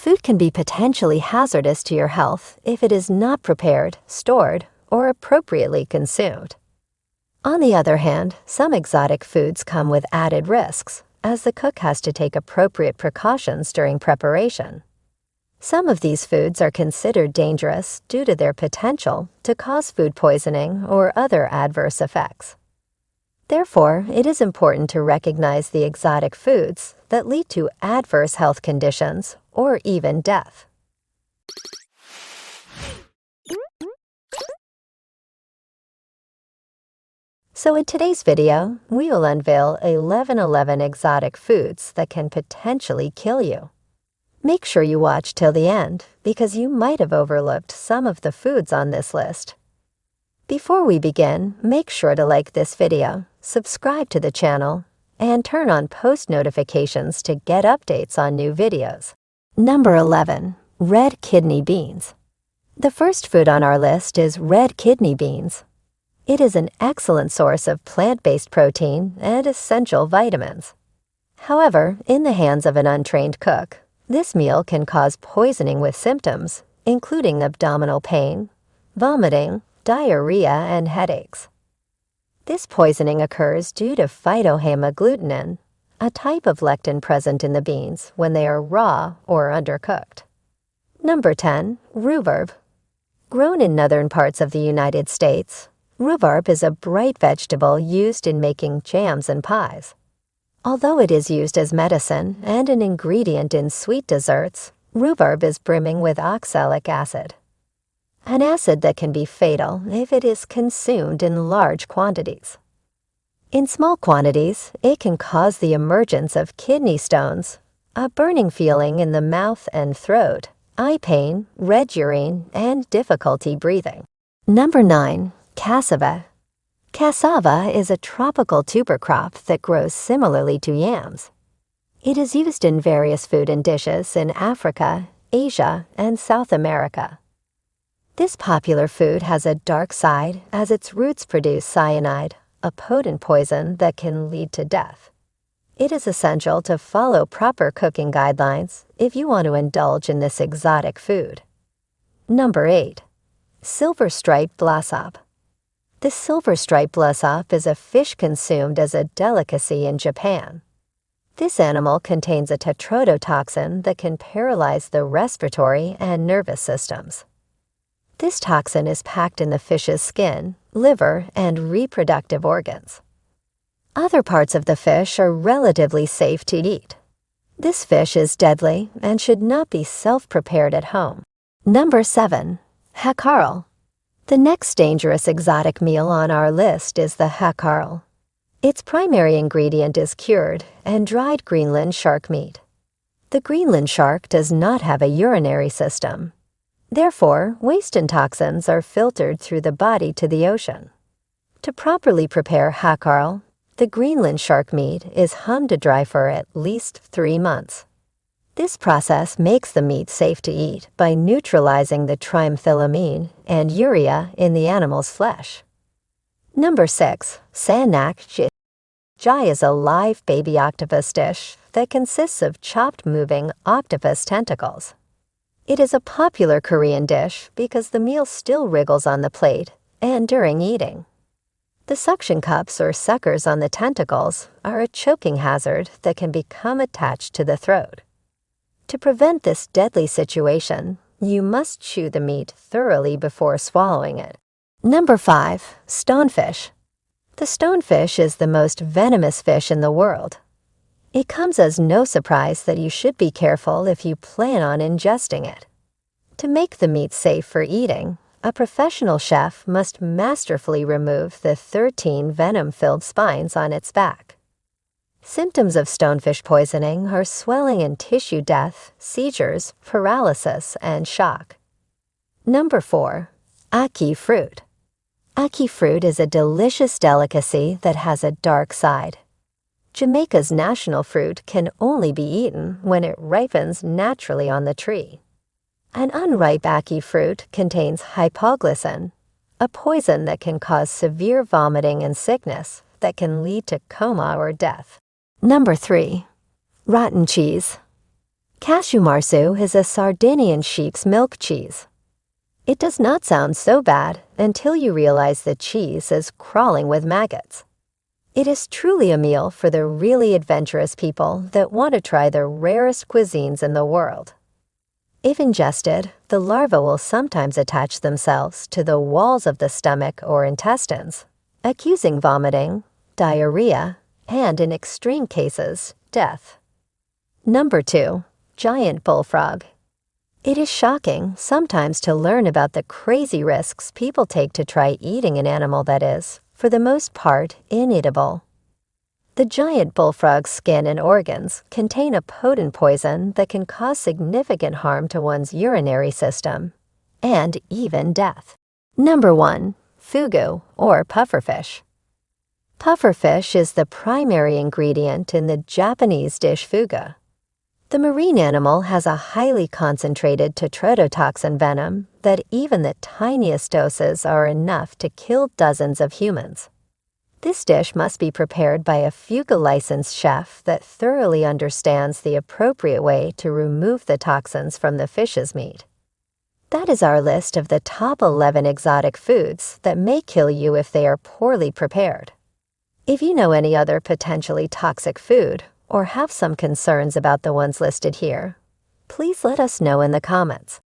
Food can be potentially hazardous to your health if it is not prepared, stored, or appropriately consumed. On the other hand, some exotic foods come with added risks, as the cook has to take appropriate precautions during preparation. Some of these foods are considered dangerous due to their potential to cause food poisoning or other adverse effects. Therefore, it is important to recognize the exotic foods that lead to adverse health conditions or even death. So in today's video, we will unveil 11 exotic foods that can potentially kill you. Make sure you watch till the end, because you might have overlooked some of the foods on this list. Before we begin, make sure to like this video, subscribe to the channel, and turn on post notifications to get updates on new videos. Number 11. Red kidney beans. The first food on our list is red kidney beans. It is an excellent source of plant-based protein and essential vitamins. However, in the hands of an untrained cook, this meal can cause poisoning with symptoms, including abdominal pain, vomiting, diarrhea, and headaches. This poisoning occurs due to phytohemagglutinin, a type of lectin present in the beans when they are raw or undercooked. Number 10. Rhubarb. Grown in northern parts of the United States, rhubarb is a bright vegetable used in making jams and pies. Although it is used as medicine and an ingredient in sweet desserts, rhubarb is brimming with oxalic acid, an acid that can be fatal if it is consumed in large quantities. In small quantities, it can cause the emergence of kidney stones, a burning feeling in the mouth and throat, eye pain, red urine, and difficulty breathing. Number 9. Cassava. Cassava is a tropical tuber crop that grows similarly to yams. It is used in various food and dishes in Africa, Asia, and South America. This popular food has a dark side as its roots produce cyanide, a potent poison that can lead to death. It is essential to follow proper cooking guidelines if you want to indulge in this exotic food. Number 8. Silver-striped blossop. The silver-striped blossop is a fish consumed as a delicacy in Japan. This animal contains a tetrodotoxin that can paralyze the respiratory and nervous systems. This toxin is packed in the fish's skin, liver, and reproductive organs. Other parts of the fish are relatively safe to eat. This fish is deadly and should not be self-prepared at home. Number 7. Hackarl. The next dangerous exotic meal on our list is the hackarl. Its primary ingredient is cured and dried Greenland shark meat. The Greenland shark does not have a urinary system. Therefore, waste and toxins are filtered through the body to the ocean. To properly prepare hackarl, the Greenland shark meat is hung to dry for at least 3 months. This process makes the meat safe to eat by neutralizing the trimethylamine and urea in the animal's flesh. Number 6. Sanak Jai is a live baby octopus dish that consists of chopped moving octopus tentacles. It is a popular Korean dish because the meal still wriggles on the plate and during eating. The suction cups or suckers on the tentacles are a choking hazard that can become attached to the throat. To prevent this deadly situation, you must chew the meat thoroughly before swallowing it. Number 5. Stonefish. The stonefish is the most venomous fish in the world. It comes as no surprise that you should be careful if you plan on ingesting it. To make the meat safe for eating, a professional chef must masterfully remove the 13 venom-filled spines on its back. Symptoms of stonefish poisoning are swelling and tissue death, seizures, paralysis, and shock. Number 4. Ackee fruit. Ackee fruit is a delicious delicacy that has a dark side. Jamaica's national fruit can only be eaten when it ripens naturally on the tree. An unripe ackee fruit contains hypoglycin, a poison that can cause severe vomiting and sickness that can lead to coma or death. Number 3. Rotten cheese. Cashew marsu is a Sardinian sheep's milk cheese. It does not sound so bad until you realize the cheese is crawling with maggots. It is truly a meal for the really adventurous people that want to try the rarest cuisines in the world. If ingested, the larvae will sometimes attach themselves to the walls of the stomach or intestines, causing vomiting, diarrhea, and in extreme cases, death. Number 2. Giant bullfrog. It is shocking sometimes to learn about the crazy risks people take to try eating an animal that is, for the most part, ineatable. The giant bullfrog's skin and organs contain a potent poison that can cause significant harm to one's urinary system, and even death. Number 1. Fugu, or pufferfish. Pufferfish is the primary ingredient in the Japanese dish fugu. The marine animal has a highly concentrated tetrodotoxin venom that even the tiniest doses are enough to kill dozens of humans. This dish must be prepared by a fugu-licensed chef that thoroughly understands the appropriate way to remove the toxins from the fish's meat. That is our list of the top 11 exotic foods that may kill you if they are poorly prepared. If you know any other potentially toxic food, or have some concerns about the ones listed here, please let us know in the comments.